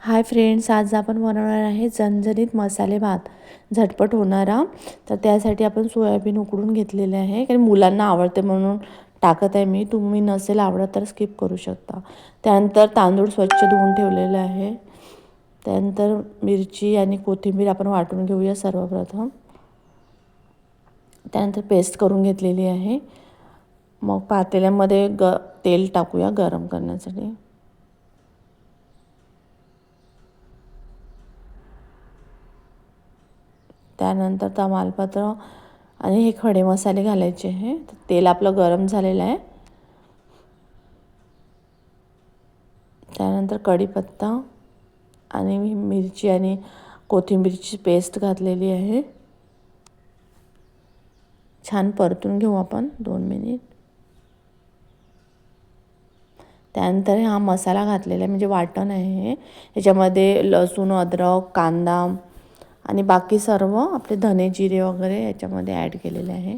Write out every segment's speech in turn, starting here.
Hi friends, आज आपण बनवणार आहे झणझणीत मसाले भात, झटपट होणारा. तर त्यासाठी आपण सोयाबीन उकडून घेतलेले आहे, कारण मुलांना आवडते म्हणून टाकत आहे मी. तुम्ही नसेल आवडत तर स्किप करू शकता. त्यानंतर तांदूळ स्वच्छ धुवून ठेवलेले आहे. त्यानंतर मिरची आणि कोथिंबीर आपण वाटून घेऊया सर्वप्रथम. त्यानंतर पेस्ट करून घेतलेली आहे. मग पातेल्यामध्ये तेल टाकूया गरम करण्यासाठी. त्यानंतर तमालपत्र आणि हे खडे मसाले घालायचे आहे. तेल आपलं गरम झालेलं आहे. त्यानंतर कढीपत्ता आणि मिरची आणि कोथिंबीरची पेस्ट घातलेली आहे. छान परतून घेऊ आपण 2 मिनिट. त्यानंतर हा मसाला घातलेला आहे, म्हणजे वाटण आहे. याच्यामध्ये लसूण, अद्रक, कांदा आणि बाकी सर्व आपले धने, जिरे वगैरे याच्यामध्ये ॲड केलेले आहे.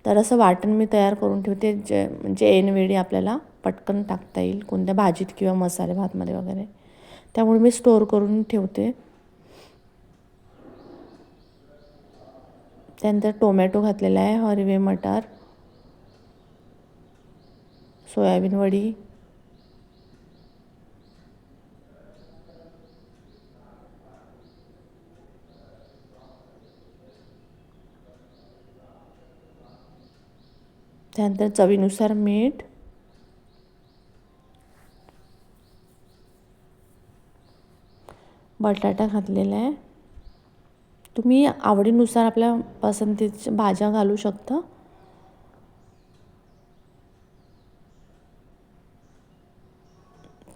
तर असं वाटण मी तयार करून ठेवते, म्हणजे ऐनवेळी आपल्याला पटकन टाकता येईल कोणत्या भाजीत किंवा मसाले भातमध्ये वगैरे. त्यामुळे मी स्टोअर करून ठेवते. त्यानंतर टोमॅटो घातलेला आहे, हिरवे मटार, सोयाबीन वडी, त्यानंतर चवीनुसार मीठ, बटाटा घातलेला आहे. तुम्ही आवडीनुसार आपल्या पसंतीच्या भाज्या घालू शकता.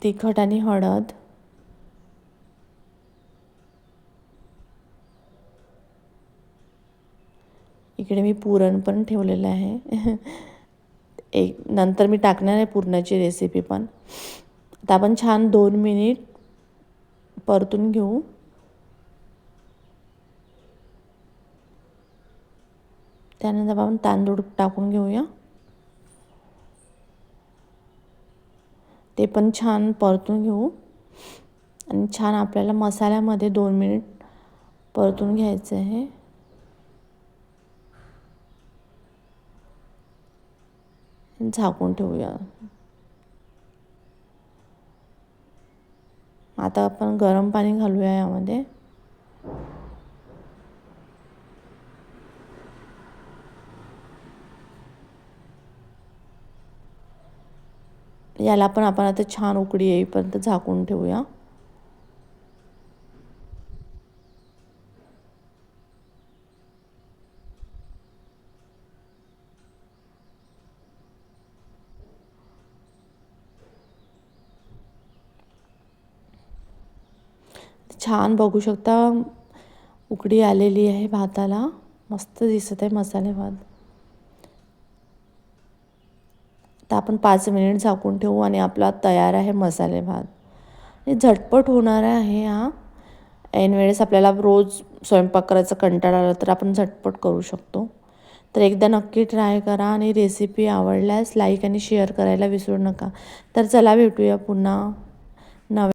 तिखट आणि हळद, इकडे मी पुरण पण ठेवलेलं आहे. नंतर मी टाकणार आहे पुरणाची रेसिपी पण. आता आपण छान 2 मिनिट परतून घेऊ. त्यानंतर आपण तांदूळ टाकून घेऊया. ते पण छान परतून घेऊ आणि छान आपल्याला मसाल्यामध्ये 2 मिनिट परतून घ्यायचं आहे. झाकून ठेवूया. आता आपण गरम पाणी घालूया यामध्ये. याला पण आपण आता छान उकळी येईपर्यंत झाकून ठेवूया. छान बघू शकता उकळी आलेली आहे भाताला. मस्त दिसत आहे मसाले भात. तर आपण 5 मिनिट झाकून ठेवू आणि आपला तयार आहे मसाले भात. हे झटपट होणार आहे हा. ऐनवेळेस आपल्याला रोज स्वयंपाक करायचा कंटाळा आला तर आपण झटपट करू शकतो. तर एकदा नक्की ट्राय करा आणि रेसिपी आवडल्यास लाईक आणि शेअर करायला विसरू नका. तर चला भेटूया पुन्हा नव्या